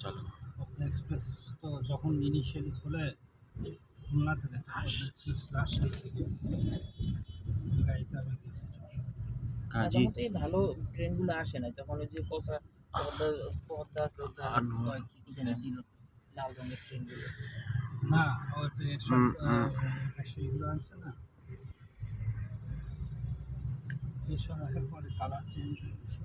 চলো। পদ্মা এক্সপ্রেস তো যখন ইনিশিয়ালি খোলে খুলনা থেকে পদ্মা এক্সপ্রেস লাস্ট সাল থেকে গাড়িতে আমি গেছি কাজী তখন তো এই ভালো ট্রেনগুলো আসে না, তখন ওই যে পচা পদ্মা পদ্মা টদ্মা কি যেন ছিল লাল রঙের ট্রেনগুলো। না ওই ট্রেন সব সেইগুলো আনছে না, এইসব আসার পরে কালার চেঞ্জ হয়েছে।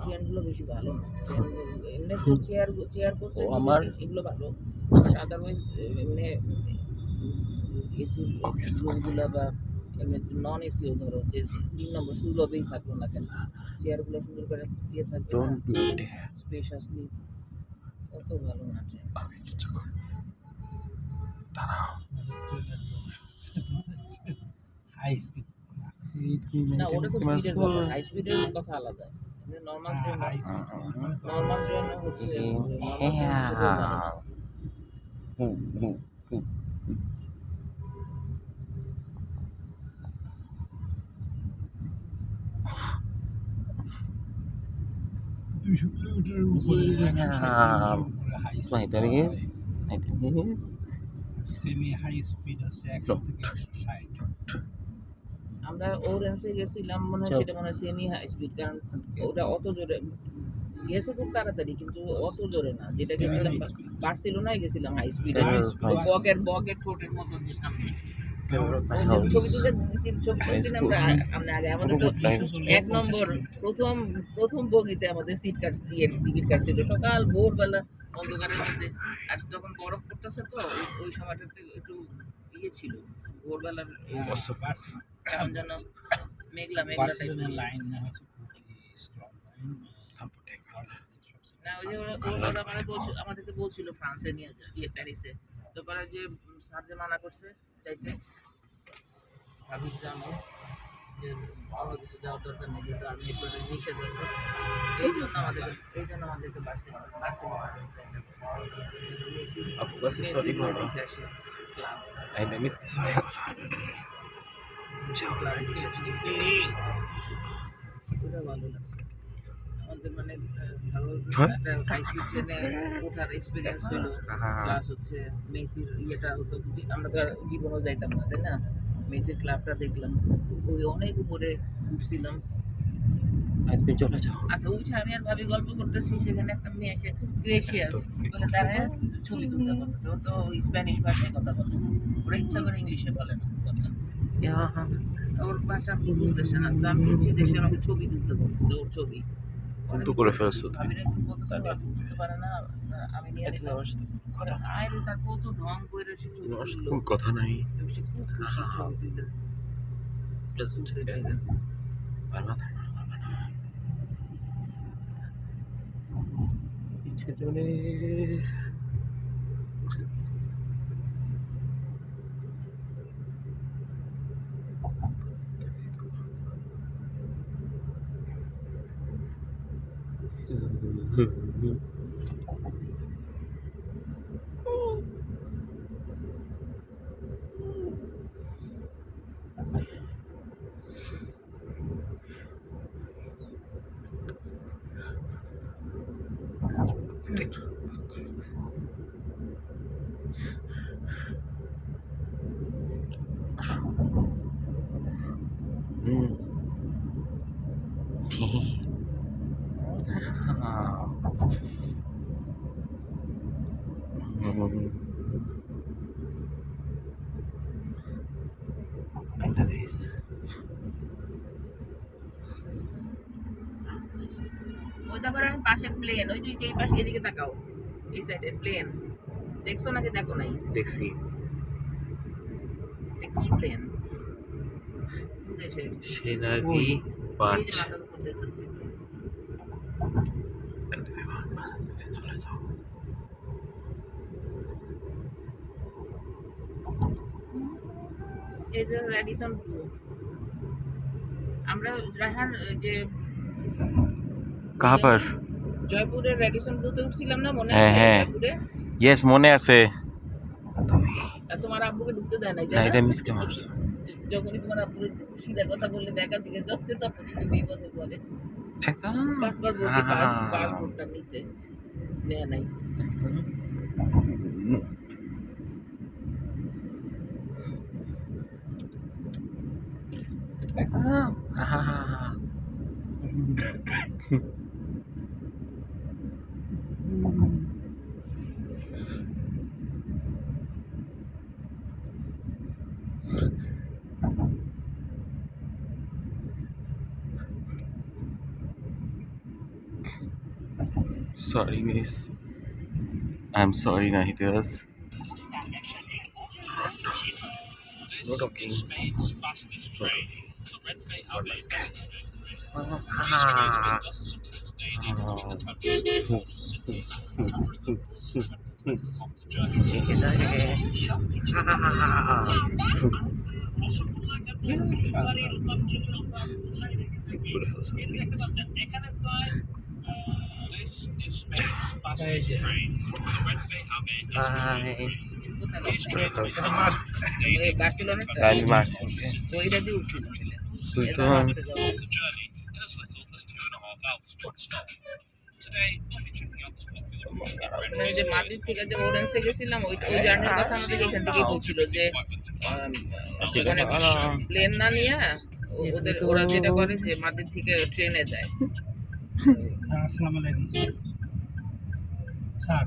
ট্রেনগুলো বেশি ভালো না, এমনি তো চেয়ার করছে আমার এগুলো ভালো, আদারওয়াইজ এমনি এসি রুমগুলো বা এমনি নন এসিও ধরো যে 3 নম্বর সুলভেই থাকলো না কেন, চেয়ারগুলো সুন্দর করে দিয়ে থাকবে না, স্পেশাসলি অত ভালো না ট্রেন। হাই স্পিড না ওটা তো স্পিডের কথা, হাই স্পিডের কথা আলাদা। Normal train high speed normal train হচ্ছে সেমি হাই স্পিড আছে 100 থেকে 160। আমরা ওরেন্সে গেছিলাম মনে হয়, সেটা মনে হয় সেমি হাই স্পিড, কারণ ওটা অত জোরে গেছে খুব তাড়াতাড়ি কিন্তু অত জোরে না। যেটা গেছিলাম বার্সেলোনায় গেছিলাম হাই স্পিডে, বকের ঠোঁটের মতো যে সামনে ছবি তুলে ছবি তুলছি আমরা আগে। আমাদের তো 1 নম্বর প্রথম বগিতে আমাদের সিট টিকিট কাটছিল সকাল ভোরবেলা অন্ধকারের মধ্যে। আর যখন বরফ পড়তেছে তো ওই সময়টাতে একটু ইয়ে ছিল ভোরবেলার, কেমন যেন মেঘলা মেঘলা টাইপের লাইন না হচ্ছে স্ট্রং না। ওই যে ওরা আমাদেরকে বলছিল ফ্রান্সে নিয়ে গিয়ে প্যারিসে, তো পরে যে স্যার যে মানা করছে যাইতে, ভাবি জানো যে অন্য কিছু যাওয়ার দরকার নেই, কিন্তু আমি একটু নিষেধ আছে, এই জন্য আমাদেরকে ভালো লাগছে আমাদের, মানে ভালো একটা হাই স্পিড ট্রেনে ওঠার এক্সপিরিয়েন্স হলো, প্লাস হচ্ছে মেসির ইয়েটা হতো, আমরা তো আর জীবনও যাইতাম না তাই না, মেসির ক্লাবটা দেখলাম, ওই অনেক উপরে উঠছিলাম। চলে যাও। আচ্ছা উঠে আমি আর ভাবি গল্প করতেছি, সেখানে একটা মেয়ে এসে গ্রেসিয়াস বলে তারা ছবি তুলতে বলতেছে, ও তো স্প্যানিশ ভাষায় কথা বলে, ওরা ইচ্ছা করে ইংলিশে বলে না কথা, ওর ভাষা বুঝতেছে না, তো আমি বলছি যে সে আমাকে ছবি তুলতে বলতেছে, ওর ছবি তো করে ফেলছো ভাবিরা একটু বলতেছে তুলতে পারে না, আমি নিয়ে নিলাম। আরে তার কত ঢং করে সে ছবি তুললো, কথা নাই, সে খুব খুশি ছবি তুলে। ইচ্ছে চলে ওই তারপরে আমি পাশে প্লেন, ওই যে এই পাশে এদিকে তাকাও, এই সাইডে প্লেন দেখছো নাকি? দেখো নাই? দেখছি। কি প্লেন? সেনারি 5 মাথার উপর দেখতেছি। চলে যাও। এই যে রেডিসন 2, আমরা রায়হান যে कहाँ पर? জয়পুরের রেডিসন 2 তে উঠছিলাম না, মনে হ্যাঁ আছে? হ্যাঁ জয়পুরে ইয়েস মনে আছে। আর তোমার আব্বুকে ঢুকতে দেয় নাই, না তাই এটা না? মিসকে মারছো। যখনই তোমার আব্বুর সিধা কথা বললে ব্যাকার দিকে চলে, তখন একটু বিপদে পড়ে। একদম বারবার বলছে পাসপোর্টটা নিতে, নেয় নাই। একদম sorry miss, I'm sorry Nahidas. No talking. এই যে ওই বার্সেলোনাটা আমি মারছি ওকে। ওইটা দিয়ে উঠছিল। তুই তো আমি যে মাদ্রিদ থেকে যে ওরেন্সে গেছিলাম, ওই ওই জার্নির কথা আমাদের এখান থেকেই বলছিল যে মানে প্লেন না নিয়ে ওদের ওরা যেটা করে যে মাদ্রিদ থেকে ট্রেনে যায়। স্যার আসসালামু আলাইকুম স্যার।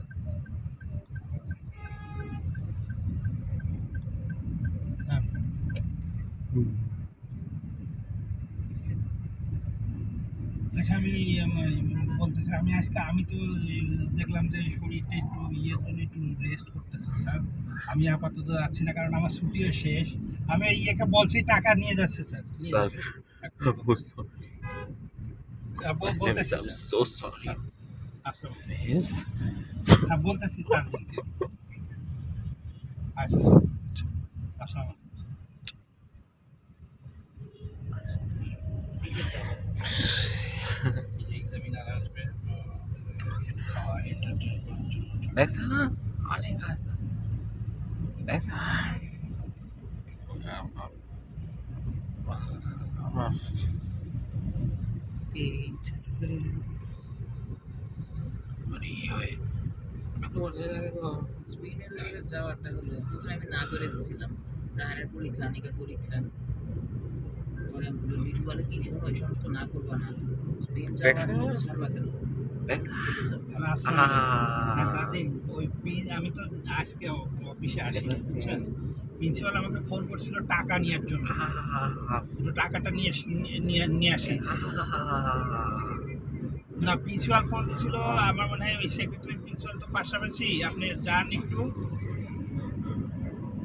স্যার আচ্ছা বলতেছি আমি আজকে আমি তো দেখলাম যে শরীরটা একটু ইয়ের জন্য একটু রেস্ট করতেছে স্যার। আমি আপাতত যাচ্ছি না, কারণ আমার ছুটিও শেষ। আমি ইয়েকে বলছি টাকা নিয়ে যাচ্ছে স্যার। Sir, I'm বলতেছি so sorry. আসসালাম Miss, বলতেছি স্যার। আচ্ছা আসসালাম। এক্সামিনার আসবে। next time. Next time. স্পেনের দিকে যাওয়াটা হলো প্রথমে আমি না করে দিয়েছিলাম রায়নের পরীক্ষা, অনেকের পরীক্ষা। পরে কিছু বলে কি শোনো, এই সমস্ত না করবো না, স্পেন যাওয়ার ছাড়বা কেন, দাদি ওই আমি তো আজকে অফিসে আসছি, বুঝছেন। প্রিন্সিপাল আমাকে ফোন করছিল টাকা নেওয়ার জন্য, একটু টাকাটা নিয়ে আসেন। না প্রিন্সিপাল ফোন দিয়েছিল, আমার মনে হয় ওই সেক্রেটারি প্রিন্সিপাল তো পাশাপাশি, আপনি যান একটু।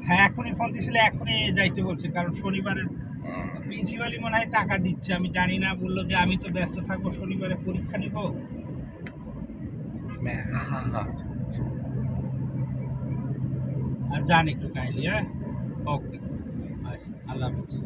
হ্যাঁ এখনই ফোন দিয়েছিল, এখনই যাইতে বলছে, কারণ শনিবারের প্রিন্সিপালই মনে হয় টাকা দিচ্ছে, আমি জানি না। বললো যে আমি তো ব্যস্ত থাকবো, শনিবারে পরীক্ষা নিব। আর যান একটু কাইন্ডলি। হ্যাঁ ওকে আচ্ছা, আল্লাহ হাফিজ।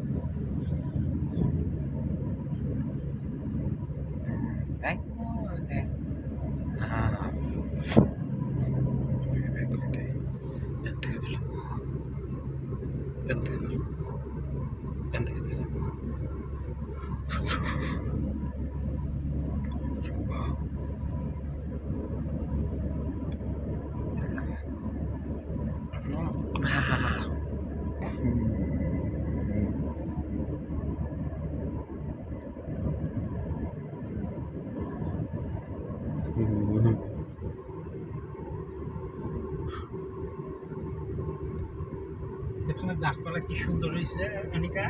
দেখছো না গাছপালা কি সুন্দর হয়েছে, অনিকা?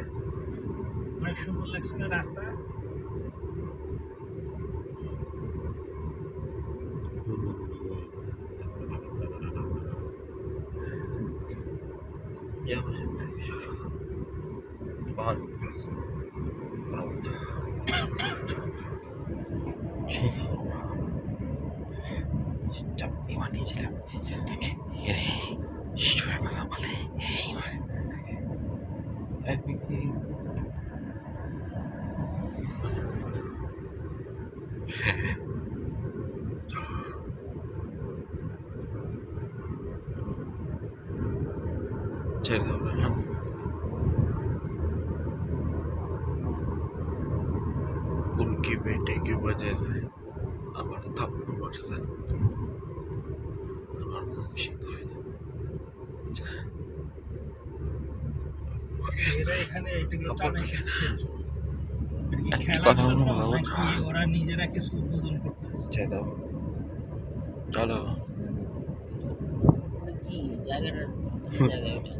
অনেক সুন্দর লাগছে না রাস্তা? Everything. ছেড়ে দেবো না। उनकी बेटे की वजह से हमारा थप्पड़ मारছে আমার মুর্শিদ হয় এরা এখানে এগুলো টানাই শিখছে একটা কথা খেলার বলবো জন্য বাবা, নাকি ওরা নিজেরা কিছু উদ্বোধন করতেছে? ছেড়ে দাও চলো। ওটা কি জায়গাটা কি জায়গা ওটা?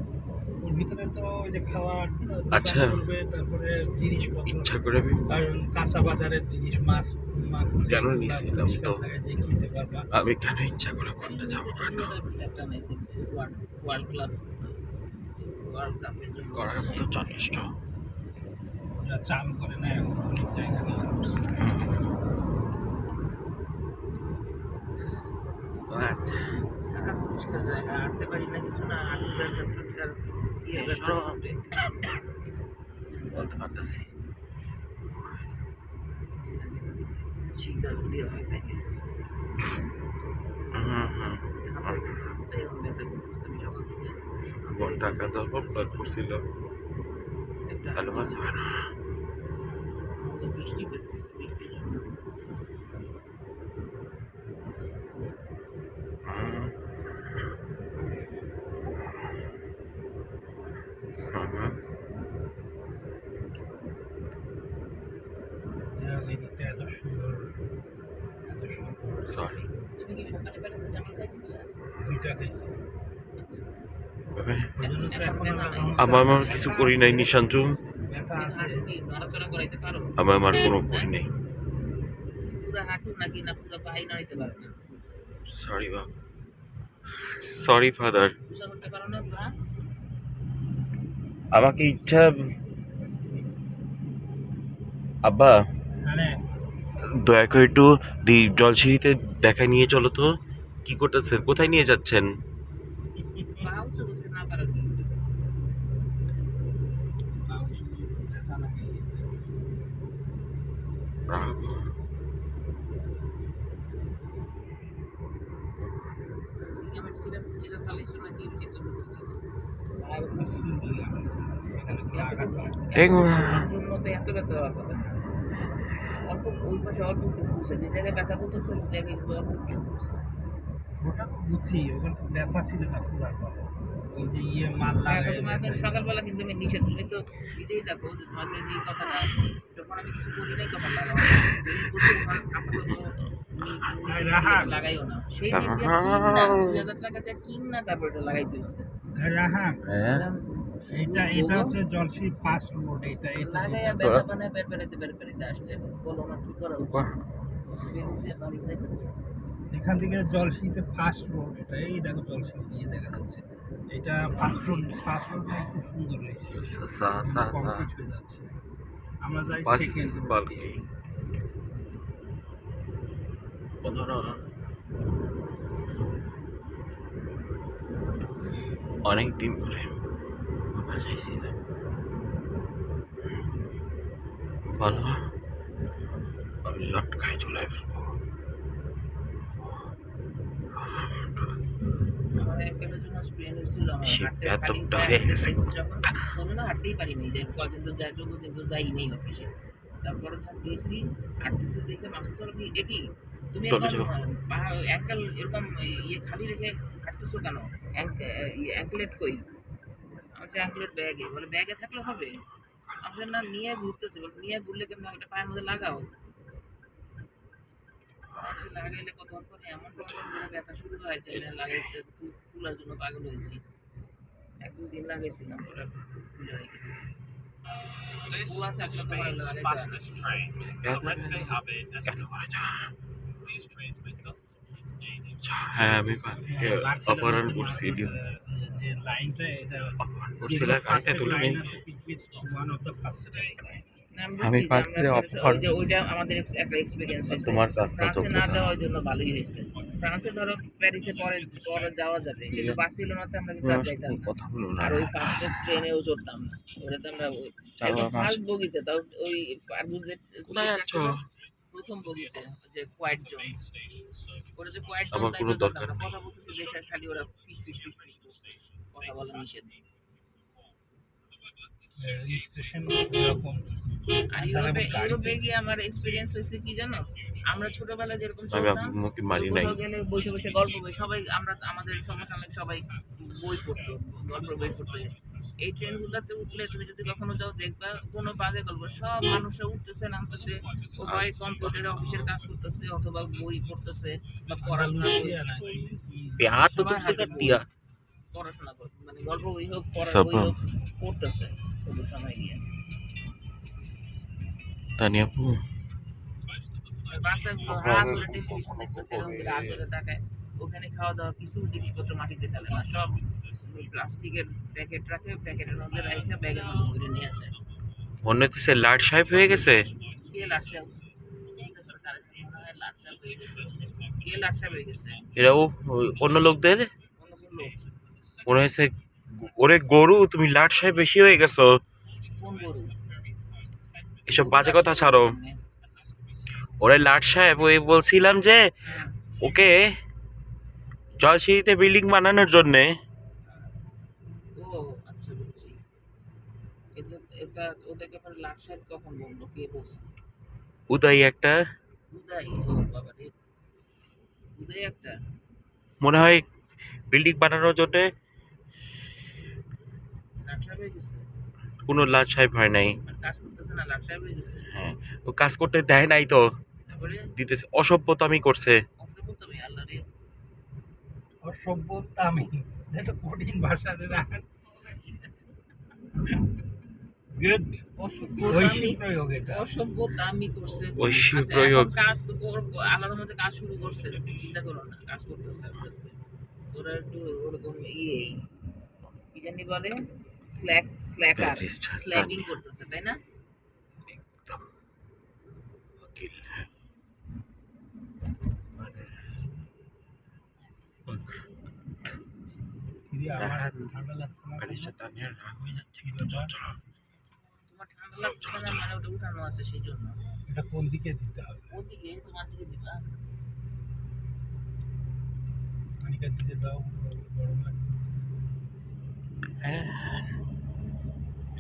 ওর ভিতরে তো ওই যে খাওয়ার আচ্ছা। দোকান করবে, তারপরে জিনিসপত্র ইচ্ছা করে আমি আর কাঁচা বাজারের জিনিস, মাছ মাছ কেন নিছিলাম তো? যে কিনতে পারবা। আমি কেন ইচ্ছা করে করতে যাবো কেন? একটা নাইছে ওয়ার্ল্ড ক্লাব ওয়ার্ল্ড কাপের জন্য করার মতো যথেষ্ট। ওরা চালু করে না এখন অনেক জায়গা নিয়ে আসছে। পরিষ্কার জায়গা, হাঁটতে পারি না কিছু না, হাঁটতে বলতে পারতেছি শীত যদি হয় তাইলে ব্যথা করতেছে। আমি সকাল থেকে টাকা দেবো করছিল তাহলে বলতে পারে না। আমাদের বৃষ্টি পড়তেছে, বৃষ্টির জন্য এই দিকটা এত সুন্দর, এত সুন্দর। সরি তুমি কি সকালে প্যারাসিটামল খাইছিলে? দুইটা খাইছি। ওই জন্য তো এখন আমার কিছু করি নাই নিশাঞ্জু, ব্যথা আছে। হাঁটু কি নড়াচড়া করাইতে পারো? আমার কোনো করি নাই। পুরো হাঁটু নাকি না পুরো পাই নাড়াইতে পারো না? সরি বাবা, সরি ফাদার। বুঝা করতে পারো না পা? আমাকে ইচ্ছা আব্বা মানে দয়া করে একটু জলসিঁড়িতে দেখা নিয়ে চলো তো। কি করতেছেন, কোথায় নিয়ে যাচ্ছেন? পা উঁচু করতে না পারো কি? ব্যথা লাগে। লিগামেন্ট সিরাপ যেটা ফালাইছো নাকি যেটা বুঝতেছি না। আর সুন্দর লাগছে। এখানে কোনো আঘাত লাগছে। জন্য তো এত ব্যথা হওয়ার কথা না। অল্প ওই পাশে অল্প একটু ফুলছে, যে জায়গায় ব্যথা করতেছে সে জায়গায় কিন্তু অল্প একটু ফুলছে। ওটা তো বুঝছি, ওখানে তো ব্যথা ছিল না ফুলার পরে। ওই যে মাল লাগাই তোমার এখন সকালবেলা কিন্তু আমি নিষেধ, তুমি তো নিজেই দেখো যে তোমাকে যে কথাটা যখন আমি কিছু বলি নাই তখন লাগাও, যেদিন বলছি তখন আপাতত লাগাইও না। সেই দিন যে কিন না 2000 টাকা দিয়ে কিন না, তারপর এটা লাগাইতে হচ্ছে। রাহাত, এটা হচ্ছে জলসি ফাস্ট রোড। এটা লাগাইয়া ব্যথা বানায় বের বেড়াইতে আসছে। বলো আমার কি করা উচিত? বেরোতে বাড়িতে এখান থেকে জলসিতে ফাস্ট রোড, এটা এই দেখো জলসি দিয়ে দেখা যাচ্ছে। এটা ফাস্ট রোড, ফাস্ট রোডটা খুব সুন্দর হয়েছে, কমপ্লিট হয়ে যাচ্ছে। আমরা যাই সেকেন্ড রোডে। অনেক দিন পরে বাসাইছিলাম, বলো আমি লটকায় চলে ফেলবো। আমাদের একটা জন্য স্প্রেন হয়েছিল, আমার সে হাঁটতে এতটা খালি হয়ে গেছে। যখন তখন তো হাঁটতেই পারিনি, যে কদিন তো যাই 14 দিন তো যাই নেই অফিসে। তারপরে তো গেছি, হাঁটতেছি দেখে মাসুদ চলো কি একই তুমি চলে যাও। অ্যাঙ্কেল এরকম ইয়ে খালি রেখে হাঁটতেছো কেন? অ্যাঙ্কলেট কই? আমার যে অ্যাঙ্কলেট ব্যাগে, বলে ব্যাগে থাকলে হবে? আমাদের না নিয়ে ঘুরতেছে, বলে নিয়ে ঘুরলে কেমন একটা পায়ের মধ্যে লাগাও। আচ্ছা লাগাইলে কতক্ষণ পরে এমন প্রবলেম করে ব্যথা শুরু হয় যে লাগাইতে তুলার জন্য পাগল হয়েছি। 1-2 দিন লাগাইছিলাম, ওরা তুলে রেখে দিয়েছি। তুলা থাকলে তো ভালো হ্যাঁ আমি অপহরণ করছি, যে লাইনটা, এটা করছিল গাড়িটা তুলে লাইন নিয়ে আছে পৃথিবীর one of the fastest line. আমি পার্কে অপহরণ ওইটা আমাদের একটা এক্সপিরিয়েন্স হয়েছে। তোমার কাজটা ফ্রান্সে চলতে না চাও। যাওয়ার জন্য ভালোই হয়েছে। ফ্রান্সে ধরো প্যারিসে পরে পরে যাওয়া যাবে, কিন্তু বার্সেলোনাতে আমরা কিন্তু আর যাইতাম না। কথা বলো না। আর ওই ফার্স্টেস্ট ট্রেনেও চড়তাম না, ওটাতে আমরা একদম ফার্স্ট বগিতে, তাও ওই ফার্গুজের কোথায় যাচ্ছ? প্রথম বগিতে, যে কোয়াইট জোন। ওরা যে কোয়াইট জোন আমার কোনো দরকার কথা নেই। বলতেছে দেখে খালি ওরা ফিস ফিস ফিস ফিস করছে, কথা বলা নিষেধ। রেজিস্ট্রেশন এরকম আর ইউরোপে গিয়ে আমার এক্সপিরিয়েন্স হয়েছে কি জানো, আমরা ছোটবেলায় যেরকম আমি চলতাম, মুখে মারি নাই। কোথাও গেলে বসে বসে গল্প বই, সবাই আমরা আমাদের সমসাময়িক সবাই বই পড়তো, গল্প বই পড়তো। এই ট্রেনগুলোতে উঠলে তুমি যদি কখনো যাও দেখবা কোনো বাজে গল্প, সব মানুষরা উঠতেছে নামতেছে, ও হয় কম্পিউটারে অফিসের কাজ করতেছে অথবা বই পড়তেছে বা পড়াশোনা प्यार तो तुमसे करती है পড়াশোনা মানে গল্প বই হোক পড়া सब বই হোক পড়তেছে ওদের সময় গিয়ে। तानिया पू বাচ্চাগুলো হা করে টেলিভিশন দেখতেছে, এরকম করে হাত ধরে তাকায়। ওখানে খাওয়া দাওয়া কিছু জিনিসপত্র মাটিতে ফেলে না, সব প্লাস্টিকের প্যাকেট রাখে, প্যাকেটের মধ্যে রাখে ব্যাগের মধ্যে ভরে নিয়ে যায়। মনে হচ্ছে লাট সাহেব হয়ে গেছে। কে লাটসাপ সরকার মনে হয় লাটসাপ হয়ে গেছে, কে লাটসাপ হয়ে গেছে এরা অন্য লোকদের অন্য কোন লোক। মনে হয়েছে ওরে গরু তুমি লাট সাহেব বেশি হয়ে গেছো। কোন গরু? এসব বাজে কথা ছাড়ো। ওরে লাট সাহেব ওই বলছিলাম যে হ্যাঁ। ওকে জলসিঁড়িতে বিল্ডিং বানানোর জন্যে ও আচ্ছা বুঝছি। এটা ওদেরকে পরে লাটসাপ কখন বললো, কে বলছে? উদয় একটা উদয়, ও বাবা রে, উদয় একটা মনে হয় বিল্ডিং বানানোর জন্য লাটসাপ হয়ে গেছে, কোনো লাট সাহেব হয় নাই। মানে কাজ করতেছে না, লাটসাপ হয়ে গেছে। হ্যাঁ ও কাজ করতে দেয় নাই তো তারপরে দিতেছে অসভ্যতামি করছে। অসভ্য তুমি, আল্লাহ রে। অসভ্যতা আমি এটা কঠিন ভাষা রে রাখেন গুড ঐশিক প্রয়োগ এটা অসভ্যতামি করছে। ঐশী আচ্ছা, প্রয়োগ। এখন কাজ তো আল্লাহর মধ্যে কাজ শুরু করছে, চিন্তা করো না, কাজ করতেছে আস্তে আস্তে। ওরা একটু ওরকম কি জানি বলে, স্ল্যাকার, ব্যারিস্টার স্ল্যাকিং করতেছে, তাই না? একদম वकील है দিদি আমার ঠান্ডা লাগছে না ব্যারিস্টার তানিয়া রাগ হয়ে যাচ্ছে কিন্তু চল চলো তোমার ঠান্ডা লাগছে না মানে ওটা উঠানো আছে সেই জন্য। এটা কোন দিকে দিতে হবে ওদিকে তোমার দিকে দিবা। খানিকার দিকে দাও গরম লাগছে হ্যাঁ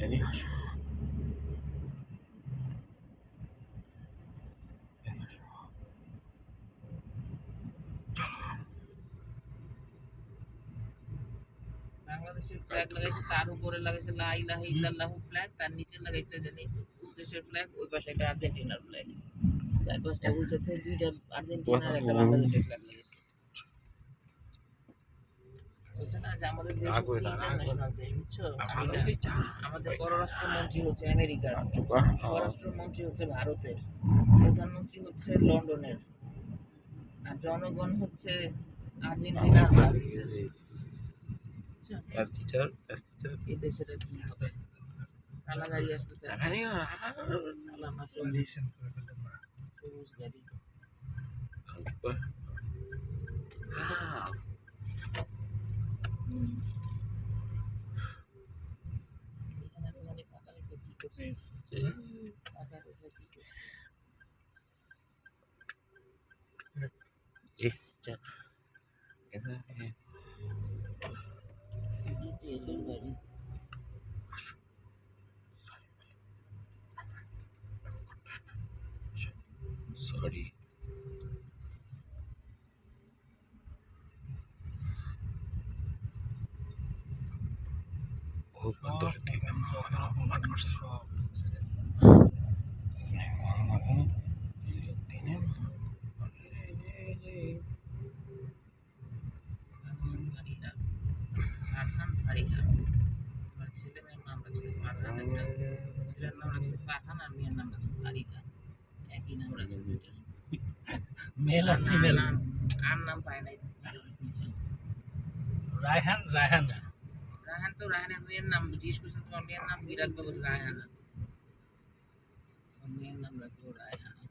এদিকে আসো বাংলাদেশের ফ্ল্যাগ লাগাইছে, তার উপরে লাগাইছে লা ইলাহা ইল্লাল্লাহু ফ্ল্যাগ, তার নিচে লাগাইছে জানি কোন দেশের ফ্ল্যাগ, ওই পাশে একটা আর্জেন্টিনার ফ্ল্যাগ, চার পাঁচটা উল্টাতে দুইটা আর্জেন্টিনা আর একটা বাংলাদেশের ফ্ল্যাগ লাগাইছে। বুঝছো না যে আমাদের দেশ হচ্ছে ইন্টারন্যাশনাল দেশ, বুঝছো? আমাদের পররাষ্ট্রমন্ত্রী হচ্ছে আমেরিকার, স্বরাষ্ট্রমন্ত্রী হচ্ছে ভারতের, প্রধানমন্ত্রী হচ্ছে লন্ডনের, আর জনগণ হচ্ছে আর্জেন্টিনার, ব্রাজিলের। এই দেশের কি হবে? কালা গাড়ি আসতেছে, কালা না সবুজ সবুজ গাড়ি। এখানে তোমার ফাঁকা রেখে কি করছে? ফাঁকা রেখে কি করছে? ऐसा है তেলের গাড়ি। सॉरी बहुत बंदर थी मान कर ফারহান ফারিহা, আমার ছেলে মেয়ের নাম রাখছে ফারহান, একটা ছেলের নাম রাখছে ফারহান আর মেয়ের নাম রাখছে ফারিহা, একই নাম রাখছে দুইটার। মেল আর ফিমেল আর নাম পায় নাই নিচে। রায়হান রায়হানা রায়হান তো রায়হানের মেয়ের নাম জিজ্ঞেস করছেন, তোমার মেয়ের নাম কি রাখবে? বলে রায়হানা, মেয়ের নাম রাখবো রায়হানা।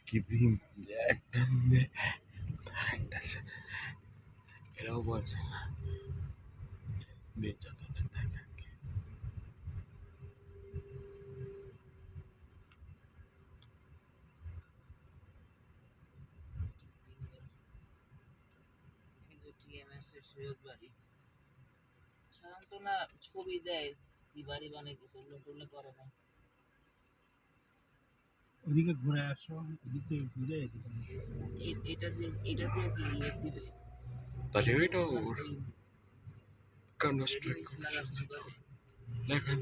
कि भी একটা এরাও বলছে নির্যাতনের দেখাকে কিন্তু টিএমএস এর সৈয়দ বাড়ি সাধারণত না ছবি দেয় কি বাড়ি বানাইতেছে ওগুলো টুলে করে না ওদিকে ঘুরে আসো, এদিকে ঘুরে এদিকে এটা দিয়ে কি ইয়ে দিবে তাহলে এটা ওর ওই কনস্ট্রাক্ট রেডিয়েন্স লাগা শুরু করে লেভেল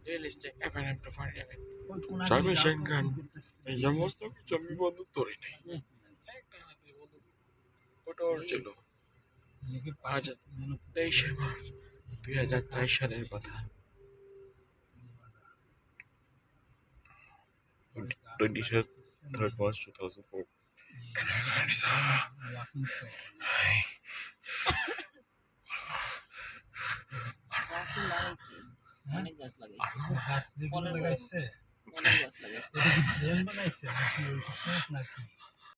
রিয়েলিস্টিক এফএনএম টু 47 ওই কোন সাবমেশন গান এই সমস্ত কিছু আমি বন্দুক ধরে নেই হুম। একটা হাতে বন্দুক ওটার ছিল লেগে আজ 23শে মার্চ 2023 সালের কথা 23rd March 2004 গাছ তো লাগাইছি অনেক গাছ লাগাইছি গাছ যেগুলো লাগাইছে অনেক গাছ লাগাইছি এটা কি প্লেন বানাইছে নাকি ওই সব নাকি